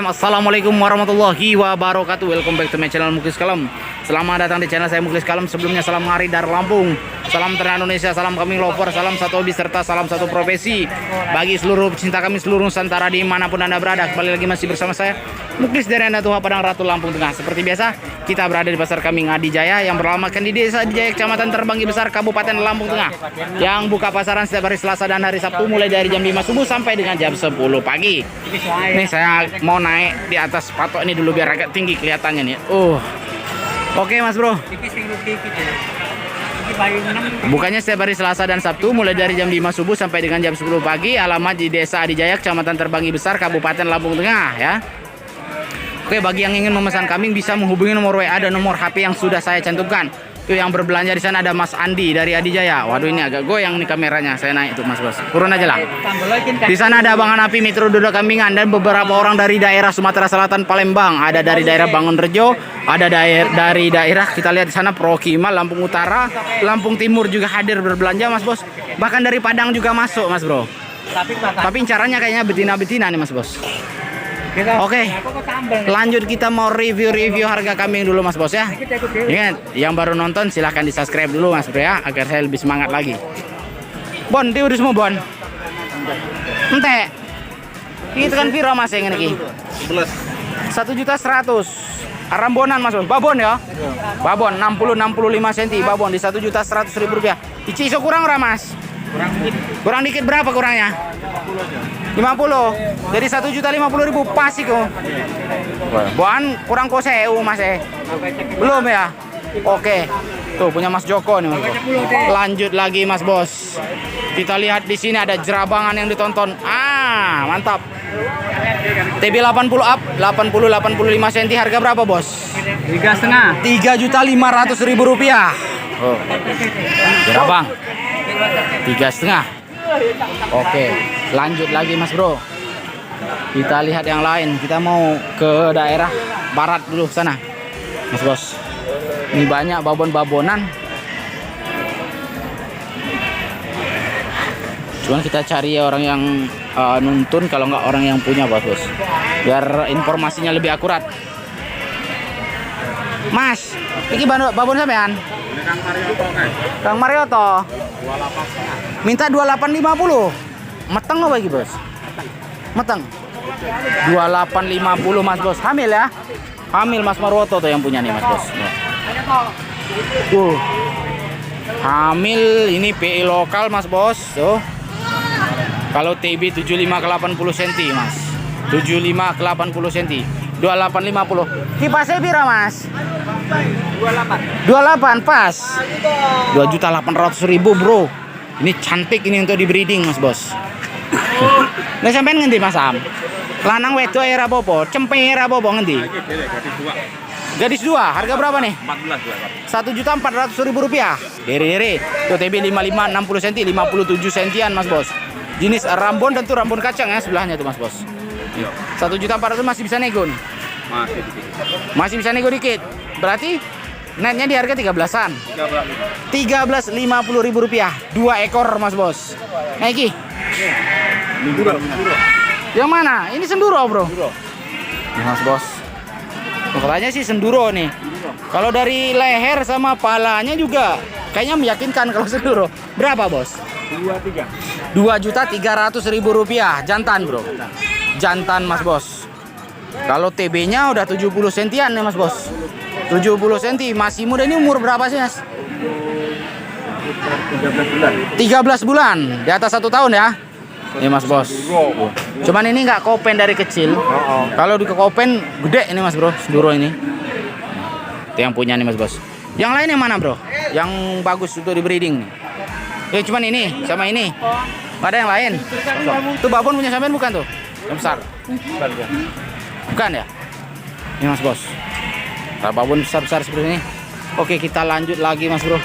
Assalamualaikum warahmatullahi wabarakatuh. Welcome back to my channel Muklis Kalem. Selamat datang di channel saya Muklis Kalem. Sebelumnya salam hari dari Lampung, salam ternak Indonesia, salam kami lover, salam satu hobi serta salam satu profesi bagi seluruh pecinta kami seluruh Nusantara dimanapun anda berada. Kembali lagi masih bersama saya Muklis dari Anda Tuha Padang Ratu Lampung Tengah. Seperti biasa kita berada di pasar kambing Adi Jaya yang beralamatkan di Desa Adi Jaya, Kecamatan Terbanggi Besar, Kabupaten Lampung Tengah, yang buka pasaran setiap hari Selasa dan hari Sabtu mulai dari jam 5 subuh sampai dengan jam 10 pagi. Nih saya mau naik di atas patok ini dulu biar agak tinggi kelihatannya nih. Oke Mas Bro. Bukanya setiap hari Selasa dan Sabtu mulai dari jam 5 subuh sampai dengan jam 10 pagi. Alamat di Desa Adi Jaya, Kecamatan Terbanggi Besar, Kabupaten Lampung Tengah ya. Oke, bagi yang ingin memesan kambing bisa menghubungi nomor WA dan nomor HP yang sudah saya cantumkan. Tuh yang berbelanja di sana ada Mas Andi dari Adi Jaya. Waduh, ini agak goyang nih kameranya. Saya naik tuh Mas Bos. Turun aja lah. Di sana ada Bang Anapi Mitro Duda Kambingan dan beberapa orang dari daerah Sumatera Selatan Palembang. Ada dari daerah Bangunrejo, ada dari daerah kita lihat di sana Prokima, Lampung Utara, Lampung Timur juga hadir berbelanja Mas Bos. Bahkan dari Padang juga masuk Mas Bro. Tapi incarannya kayaknya betina-betina nih Mas Bos. Oke, lanjut kita mau review harga kambing dulu Mas Bos ya. Ingat, yang baru nonton silahkan di subscribe dulu Mas Bro ya, agar saya lebih semangat lagi. Bon, dia udah semua Bon. Ente, itu kan piro Mas yang ini? 1.100.000. Arambonan Mas Bos, babon ya? Babon 60-65 cm, babon di 1.100.000 rupiah. Ici iso kurang ora Mas? Kurang dikit berapa kurangnya? 50. Jadi 1.050.000 pas itu. Buan kurang koseu Mas Belum ya? Oke. Tuh punya Mas Joko nih Mas. Lanjut lagi Mas Bos. Kita lihat di sini ada jerabangan yang ditonton. Mantap. TB 80 up, 80-85 cm, harga berapa Bos? 3,5. 3.500.000 rupiah. Jerabang 3,5. Oke, lanjut lagi Mas Bro. Kita lihat yang lain. Kita mau ke daerah barat dulu sana Mas Bos. Ini banyak babon-babonan. Cuman kita cari orang yang nuntun, kalau nggak orang yang punya Bos. Biar informasinya lebih akurat. Mas, ini babon sampean? Kang Marioto. Minta 2850. Meteng apa lagi Bos? Meteng. 2850 Mas Bos. Hamil ya? Hamil Mas Marwoto tuh yang punya nih Mas Bos. Hamil ini PI lokal Mas Bos. Tuh. Kalau TB 75 ke 80 cm Mas. 75 ke 80 cm. 2850. Kipasnya pira Mas? 28 pas. 2.800.000 Bro. Ini cantik ini untuk di breeding Mas Bos. Nah sampean ngendi Mas Am? Lanang wedok era bobo, cempe era bobo ngendi? Gadis 2, harga berapa nih? 1.400.000 rupiah. Dere. Tuh TB 55 60 cm, 57 cm Mas Bos. Jenis Rambon dan tuh Rambon kacang ya sebelahnya tuh Mas Bos. 1.400.000 masih bisa nego nih. Masih bisa nego dikit. Berarti netnya di harga 13-an. 13.50.000 rupiah. 2 ekor Mas Bos. Nah iki. Yang mana? Ini senduro Bro. Ini Mas Bos. Katanya sih senduro nih. Kalau dari leher sama palanya juga kayaknya meyakinkan kalau senduro. Berapa Bos? 2.300.000 rupiah. Jantan Bro. Jantan Mas Bos. Kalau TB-nya udah 70 sentian nih Mas Bos. 70 cm, masih muda. Ini umur berapa sih Mas? 13 bulan. Di atas 1 tahun ya. Ini Mas Bos. Cuman ini nggak kopen dari kecil. Kalau di kopen gede ini Mas Bro, senduro ini. Itu yang punya nih Mas Bos. Yang lain yang mana Bro? Yang bagus untuk di breeding nih. Ya cuman ini sama ini. Nggak ada yang lain. Tuh babon punya sampean bukan tuh? Yang besar. Bukan ya? Ini Mas Bos. Babon besar-besar seperti ini. Oke, kita lanjut lagi Mas Bro.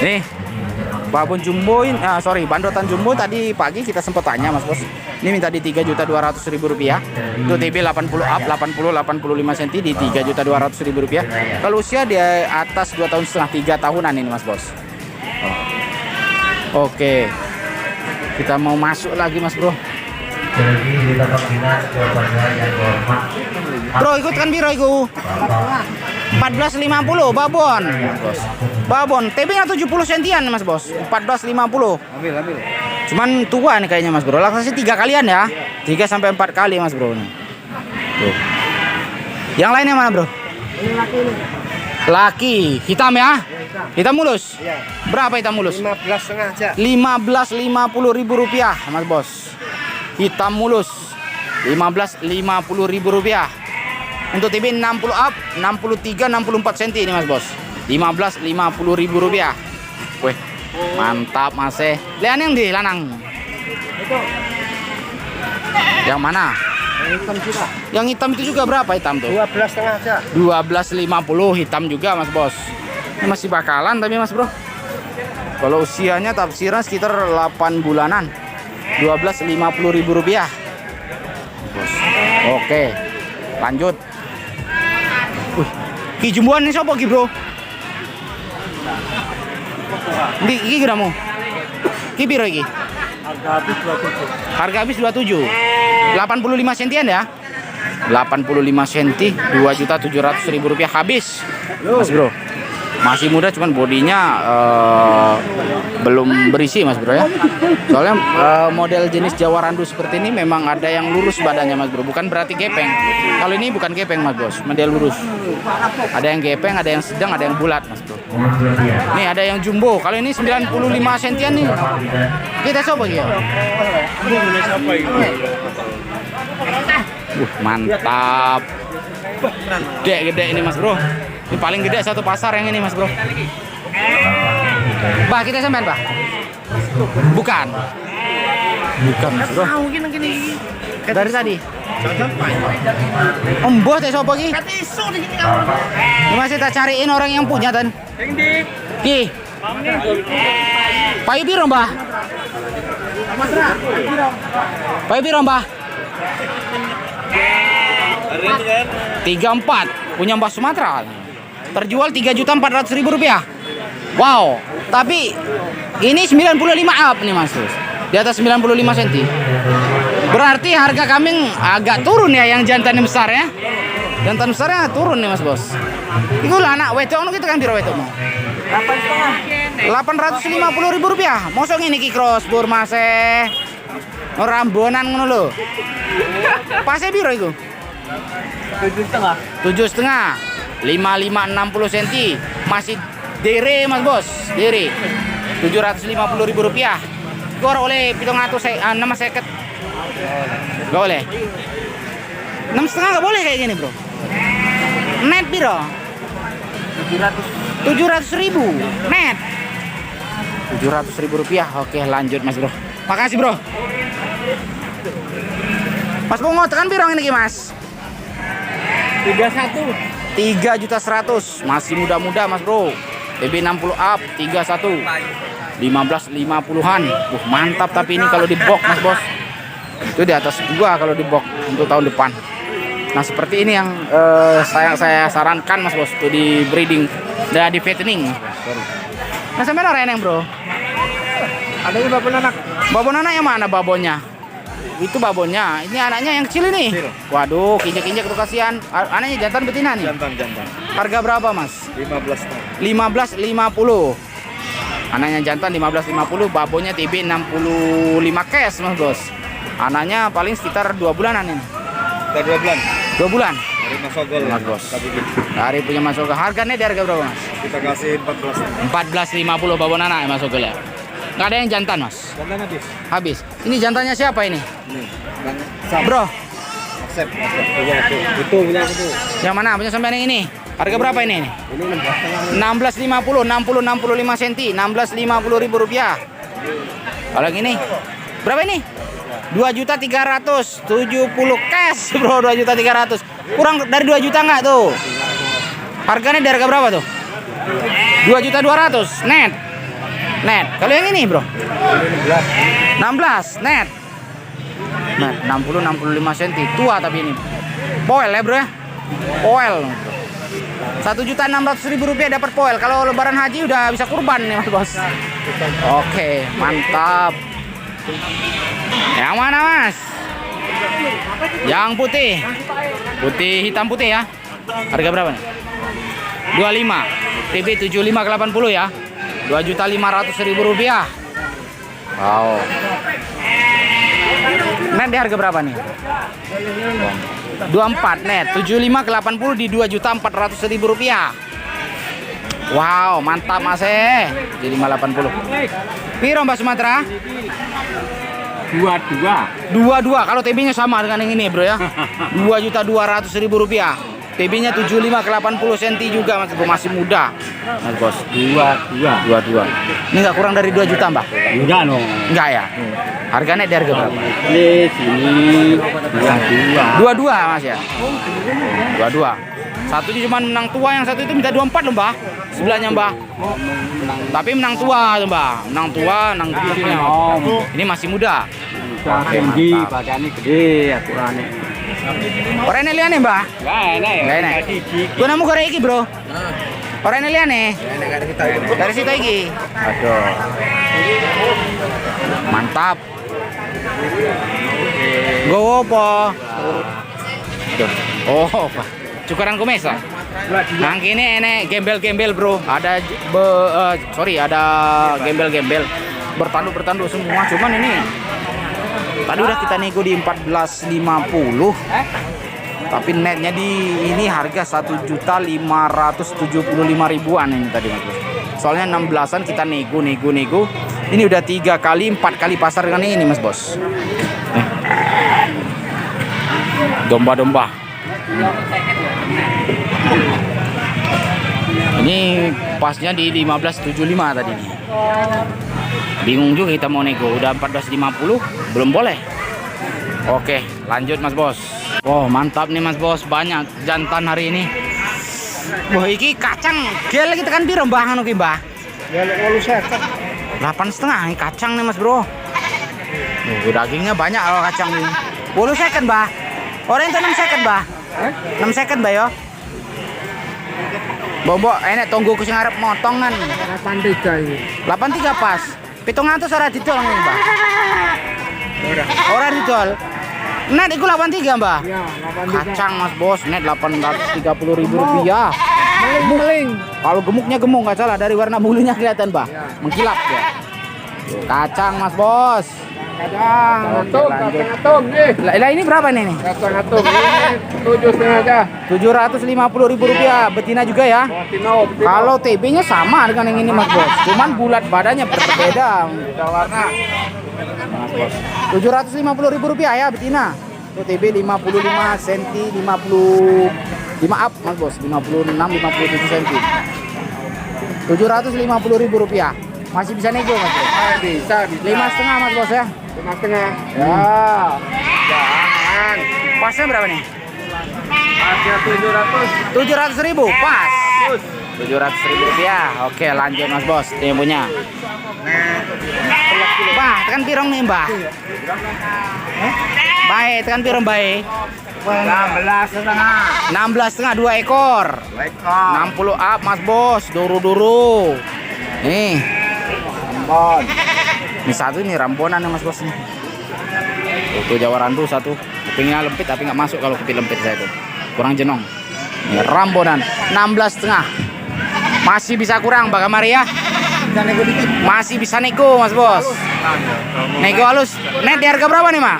Nih babon jumbo ini, bandotan jumbo tadi pagi kita sempat tanya Mas Bos. Ini minta di 3.200.000 rupiah. Itu TB 80 up, 80-85 cm di 3.200.000 rupiah. Kalau usia di atas 2 tahun setengah, 3 tahunan ini Mas Bos. Oke, kita mau masuk lagi Mas Bro. Bro, ikut kan biro iku. 14.50 babon. Babon, TB-nya 70 sentian Mas Bos. 14.50. Ambil. Cuman tua nih kayaknya Mas Bro. Laksasi 3 kalian ya. 3 sampai 4 kali Mas Bro nih. Tuh. Yang lainnya mana, Bro? Ini laki ini. Laki, hitam ya? Hitam mulus? Iya. Berapa hitam mulus? 15,5 aja. 15.50.000 rupiah Mas Bos. Hitam mulus 15.50.000 rupiah. Untuk TB 60 up, 63, 64 cm ini Mas Bos. 15.50.000 rupiah. Wih, mantap Mas. Lihat yang di lanang. Itu. Yang mana? Yang hitam juga. Yang hitam itu juga berapa hitam tuh? 12,5 aja. 12.50 hitam juga Mas Bos. Ini masih bakalan tapi Mas Bro. Kalau usianya tafsiran sekitar 8 bulanan. 12.50.000 rupiah. Bos. Oke. Lanjut. Ki jumbuan ini siapa ki, Bro? Iki kiramu. Ki piro iki? Harga habis 27. Harga habis 27. 85 sentian ya? 85 senti, 2.700.000 rupiah habis. Mas Bro. Masih muda cuman bodinya belum berisi Mas Bro ya. Soalnya model jenis Jawa Randu seperti ini memang ada yang lurus badannya Mas Bro, bukan berarti gepeng. Kalau ini bukan gepeng Mas Bos, model lurus. Ada yang gepeng, ada yang sedang, ada yang bulat Mas Bro. Nih ada yang jumbo. Kalau ini 95 sentian nih. Kita coba ya. Mantap. Gede ini Mas Bro. Ini paling gede satu pasar yang ini Mas Bro. Bah, kita sampean, Bah. Bukan. Bukan Mas Bro. Dari tadi. Mbah teh sapa iki? Ini masih tak cariin orang yang punya tan. Ki. Payu piro, Mbah? Payu piro, Mbah? 34. Punya Mbah Sumatera. Terjual 3.400.000 rupiah. Wow, tapi ini 95 up nih Mas. Di atas 95 cm. Berarti harga kambing agak turun ya yang jantan yang besar ya. Jantan besarnya turun nih Mas Bos. Iku lah anak wedok ngono gitu kan piro wedok mau? 850.000 rupiah. Mosok ngene iki crossbur Mas ora rambonan ngono lho. Pase piro iku? 7,5. 7,5. 55-60 cm masih dere Mas Bos, dere 750.000 rupiah. Gor oleh 750 gak boleh 6,5 gak boleh kayak gini Bro. Net piro? 700.000 net 700.000 rupiah. Oke lanjut Mas Bro, makasih Bro. Mas Bungo tekan piro ini Mas? 3.100.000 masih muda-muda Mas Bro. TB 60 up 31 15.50-an. Mantap tapi ini kalau di box Mas Bos. Itu di atas gua kalau di box untuk tahun depan. Nah, seperti ini yang saya sarankan Mas Bos tuh di breeding dan di fattening. Nah, sampai orang yang Bro. Ada yang babon anak. Babon anak yang mana babonnya? Itu babonnya. Ini anaknya yang kecil ini. Waduh, kinjek-kinjek tuh kasihan. Anaknya jantan betina nih. Jantan. Harga berapa, Mas? 15.50. Anaknya jantan 15.50, babonnya TB 65 cash, Mas Bos. Anaknya paling sekitar 2 bulanan ini. Udah 2 bulan. 2 bulan. Dari Mas Ogol, Mas Bos. Dari punya Mas Ogol. Harganya di harga berapa, Mas? Kita kasih 14.50 babon anak ya, Mas Ogol ya. Nggak ada yang jantan, Mas? Jantan habis. Habis. Ini jantannya siapa ini? Ini. Bro. Accept. Itu punya itu. Yang mana? Punya sampean yang ini. Harga berapa ini? Ini 16.50, 65 cm, 16.50.000 rupiah. Kalau yang ini berapa ini? 2.370 cash, Bro. 2.300. Kurang dari 2 juta nggak tuh? Harganya di harga berapa tuh? 2.200 net. Net. Kalau yang ini, Bro? 16 net. Net 60-65 cm. Tua tapi ini. Poel ya, Bro ya? Poel. 1.600.000 rupiah dapat poel. Kalau lebaran haji udah bisa kurban nih Mas Bos. Oke, mantap. Yang mana Mas? Yang putih. Putih hitam putih ya. Harga berapa nih? 25. TB 75 ke 80 ya. 2.500.000 rupiah. Wow. Net di harga berapa nih? 24 net. 75 ke 80 di 2.400.000 rupiah. Wow, mantap Mas Jadi 580. Piro Mbak Sumatera? 22. Kalau TB-nya sama dengan yang ini, Bro ya. 2.200.000 rupiah. TB-nya 75 ke 80 cm juga, Mas. Masih muda. Mas Bos. 22. Ini nggak kurang dari 2 juta, Mbak? Enggak no. Enggak ya. Harganya di harga berapa? Ini sini 22 Mas ya. 22. Satu ini cuma menang tua, yang satu itu minta 24 loh, Mbak. Sebelahnya, Mbak. Tapi menang tua tuh, Mbak. Menang tua, menang gede. Ini masih muda. tinggi, badannya gede, aturannya. Orangnya liane, Mbak. Enggak enak ya. Enggak enak. Gua namu gore iki, Bro. Orangnya liane. Dari situ iki. Aduh. Mantap. Gowo apa? Oh, Pak. Cukuran kumesa. Nah, ini enek gembel-gembel, Bro. Ada ada gembel-gembel. Bertanduk semua. Cuman ini tadi udah kita nego di 14.50. Tapi netnya di ini harga 1.575.000-an ini tadi, Mas. Soalnya 16-an kita nego. Ini udah 3 kali 4 kali pasar dengan ini, Mas Bos. Domba-domba. Ini pasnya di 15.75 tadi nih. Bingung juga kita mau nego. Udah 14.50 belum boleh. Oke, lanjut Mas Bos. Wow, mantap nih Mas Bos. Banyak jantan hari ini. Wah, iki kacang gel kita kan piro Mbah anu ki, Mbah? Ya 8,5 ini kacang nih Mas Bro. Dagingnya banyak kalau kacang ini. 10 second, Mbah. Orang itu 6 second, Mbah. 6 second, Mbah yo. Bobo, enak tunggu ku sing arep motongan. 83 ini. 83 pas. 700 ora didol nih, Mbah. Ora didol. Net iku 83, Mbah. Ya, 83. Kacang Mas Bos, net 830.000 rupiah. Meling. Kalau gemuknya gemuk nggak salah, dari warna bulunya kelihatan, Mbah. Mengkilap ya. Kacang Mas Bos. Kadang. Atung nih. Lah ini berapa nih? Atung. Ini 7,5 aja. 750.000 rupiah. Betina juga ya. Kalau TB-nya sama dengan yang ini Mas Bos. Cuman bulat badannya berbeda. Beda warna. Mas Bos. 750.000 rupiah ya betina. Tuh TB 55 cm, 55 up Mas Bos. 56, 57 cm. 750.000 rupiah. Masih bisa nego Mas Bos. Bisa. 5,5 Mas Bos ya. 5,5. Ya. Jangan. Pasnya berapa nih? Pasnya 700.000 pas. 700.000 rupiah. Oke, lanjut Mas Bos. Ini yang punya. Bah, tekan pirong nih, Mbah. Baik, tekan pirong baik. 16,5. 16,5 2 ekor. 60 up Mas Bos. Duru-duru. Nih. Ambon. Ini satu nih rambonan nih Mas Bos nih. Tuh Jawa Randu satu. Kupingnya lempit tapi nggak masuk kalau kuping lempit saya itu. Kurang jenong. Ini rambonan 16,5. Masih bisa kurang Mbak Maria. Bisa nego dikit. Masih bisa nego Mas Bos. Nego halus. Net di harga berapa nih, Mak?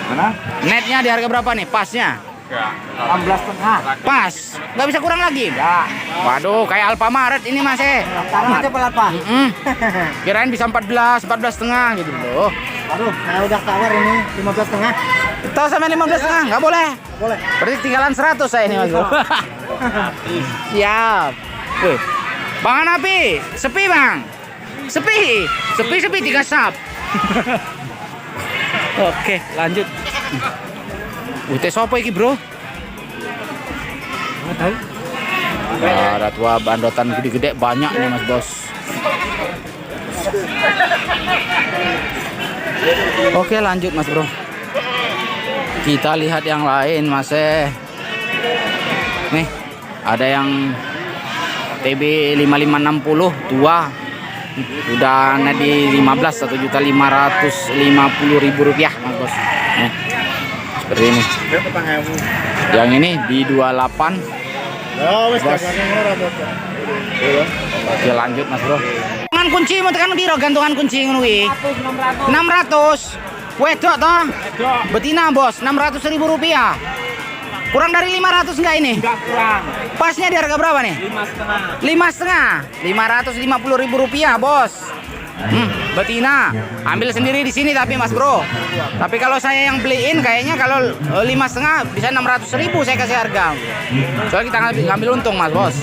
Mana? Netnya di harga berapa nih? Pasnya? 16,5. Pas. Nggak bisa kurang lagi? Ya. Waduh, kayak Alfamaret ini Mas Sekarang aja berapa? Kirain bisa 14,5 gitu loh. Aduh, saya udah tawar ini 15,5. Tahu sampai 15,5? Nggak boleh. Boleh. Berarti tinggalan 100 saya ini Mas Bro. Siap. Wih. Bang Anapi, sepi Bang. Sepi 3 sap. Oke, lanjut. Ute sopo iki, Bro? Ada tua bandotan gede-gede banyak nih Mas Bos. Oke, lanjut Mas Bro. Kita lihat yang lain Mas. Nih, ada yang TB 5560 tua. Udah di 15 1.550.000 rupiah Mas Bos. Seperti ini. Yang ini di 28. Bos. Oke, lanjut Mas Bro. Gantungan kunci mau tekan biro, gantungan kunci ngono kuwi. 600. Wedok toh? Betina, Bos. 600.000 rupiah. Kurang dari 500 enggak ini? Enggak kurang. Pasnya di harga berapa nih? 5,5. 5,5. 550.000 Bos. Betina. Ambil sendiri di sini tapi Mas Bro. Tapi kalau saya yang beliin kayaknya kalau 5,5 bisa 600.000 saya kasih harga. Soalnya kita ngambil untung Mas Bos.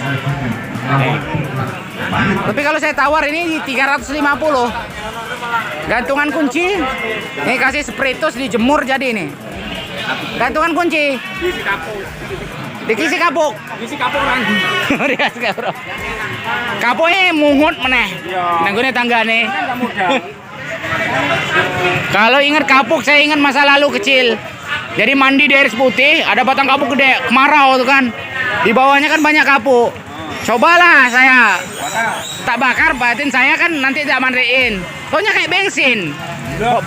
Tapi kalau saya tawar ini di 350. Gantungan kunci. Ini kasih spiritus dijemur jadi ini. Gantungan kunci. Dikisi kapuk. Isi kapuk orang. Rias kayak Bro. Kapuknya mungut meneh. Nang gone tanggane. Kalau ingat kapuk saya ingat masa lalu kecil. Jadi mandi di air putih, ada batang kapuk gede, kemarau tuh kan. Di bawahnya kan banyak kapuk. Cobalah saya tak bakar batin saya kan nanti tak mandiin. Soalnya kayak bensin.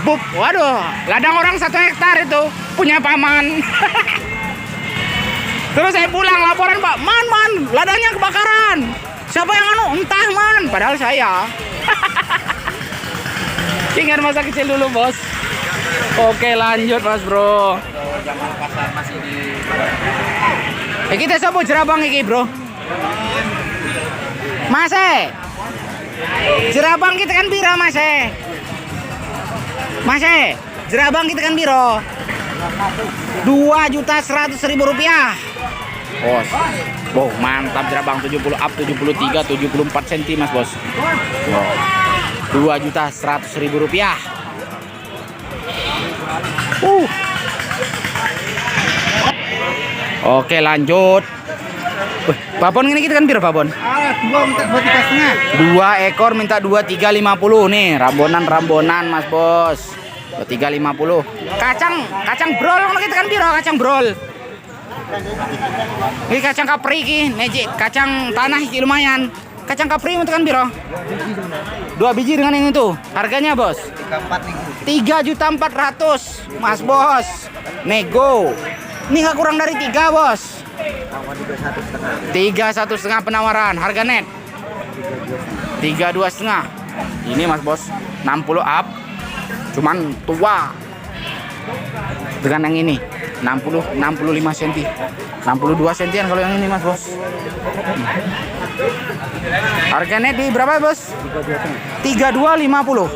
Bub, waduh, ladang orang 1 hektar itu punya paman. Terus saya pulang laporan Pak, man, ladangnya kebakaran. Siapa yang anu? Entah man, padahal saya. Ingat masa kecil dulu Bos. Oke lanjut Mas Bro. Zaman pasar masih di. Kita sebut jerabang iki Bro. Mas jerabang kita kan biro Mas jerabang kita kan biro 2.100.000 rupiah Bos. Wow, mantap jerabang 70 up 73 74 cm Mas Bos. Wow. 2.100.000 rupiah. Oke lanjut. Babon ini kita kan biro babon. 2 ekor minta 2350 nih, rambonan Mas Bos. 2350. Kacang brol kita kan biro, kacang brol. Ini kacang kapri iki, nejik kacang tanah iki lumayan. Kacang kapri untuk kan biro. 2 biji dengan yang itu. Harganya Bos? 3.400.000 Mas Bos. Nego. Ini nggak kurang dari 3 Bos. 3,1,5 penawaran, harga net 32,5. Ini Mas Bos 60 up, cuman tua. Dengan yang ini 65 cm, 62 cm kalau yang ini Mas Bos. Harga net di berapa Bos? 3250.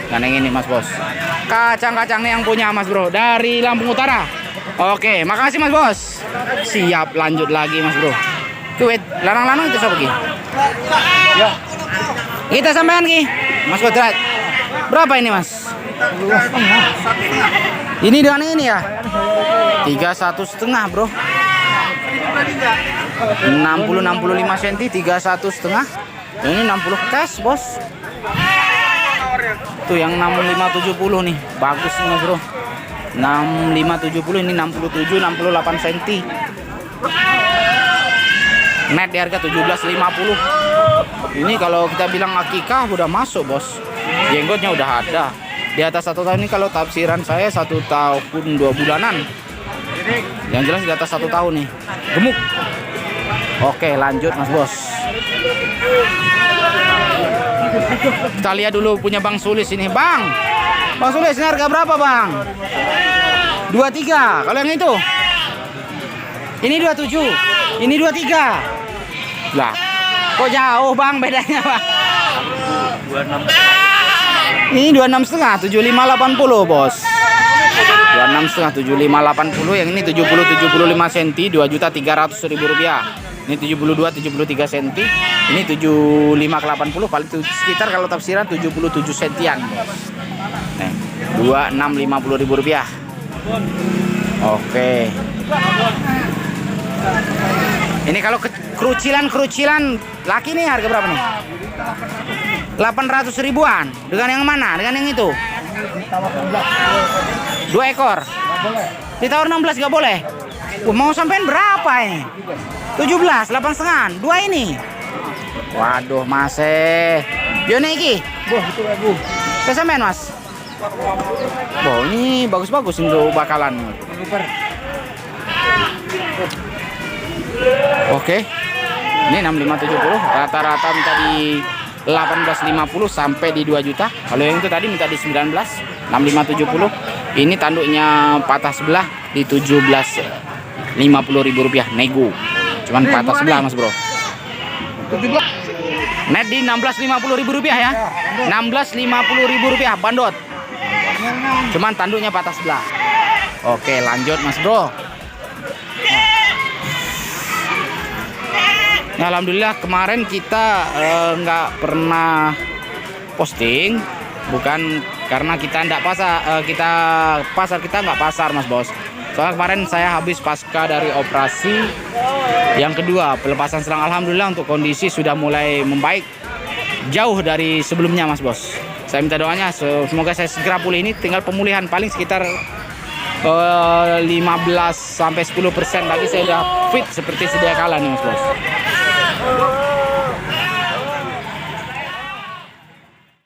Dan yang ini Mas Bos. Kacang-kacangnya yang punya Mas Bro dari Lampung Utara. Oke, makasih Mas Bos. Siap, lanjut lagi Mas Bro. Tuh, lanang-lanang itu siapa Ki? Ya. Kita sampean Ki. Mas Kodrat. Berapa ini Mas? Ini dengan ini ya? 31,5 Bro. 60-65 cm, 31,5. Ini 60 cash Bos. Tuh yang 65-70 nih, bagus nih Mas Bro. 65-70 ini 67-68 cm. Net di harga 17.50. Ini kalau kita bilang akikah udah masuk Bos. Jenggotnya udah ada. Di atas 1 tahun ini kalau tafsiran saya 1 tahun 2 bulanan. Yang jelas di atas 1 tahun nih. Gemuk. Oke lanjut Mas Bos. Kita lihat dulu punya Bang Sulis ini Bang. Bang Sulis ini harga berapa Bang? 23. Kalau yang itu? Ini 27. Ini 23. Lah, kok jauh Bang bedanya Bang? 26. Ini 26,5, 7580 Bos. 26,5, 7580. Yang ini 70-75 cm, 2.300.000 rupiah. Ini 72-73 cm. Ini 75-80, paling sekitar kalau tafsiran 77 cm-an. Nih, 26.50.000 rupiah. Oke. Ini kalau kerucilan laki nih harga berapa nih? 800 ribuan. Dengan yang mana? Dengan yang itu? 2 ekor. Ditawar 16 gak boleh. Mau sampein berapa ini? 17, 8,5. 2 ini. Waduh, masih. Yo iki. Bu, itu Bu. Saya sampein Mas. Oh, ini bagus-bagus untuk bakalan. Super. Oke. Ini 6570, rata-rata minta di 1850 sampai di 2 juta. Kalau yang itu tadi minta di 19, 6570. Ini tanduknya patah sebelah di 17.50.000 rupiah nego. Cuman patah sebelah Mas Bro. Net di 16.50.000 rupiah ya. 16.50.000 rupiah bandot. Cuman tanduknya patah sebelah. Oke, lanjut Mas Bro. Nah, alhamdulillah kemarin kita nggak pernah posting, bukan karena kita nggak pasar, kita nggak pasar Mas Bos. Soalnya kemarin saya habis pasca dari operasi yang kedua pelepasan selang. Alhamdulillah untuk kondisi sudah mulai membaik jauh dari sebelumnya Mas Bos. Saya minta doanya semoga saya segera pulih. Ini tinggal pemulihan paling sekitar 15 sampai 10% lagi saya udah fit seperti sedia kala nih Mas Bos.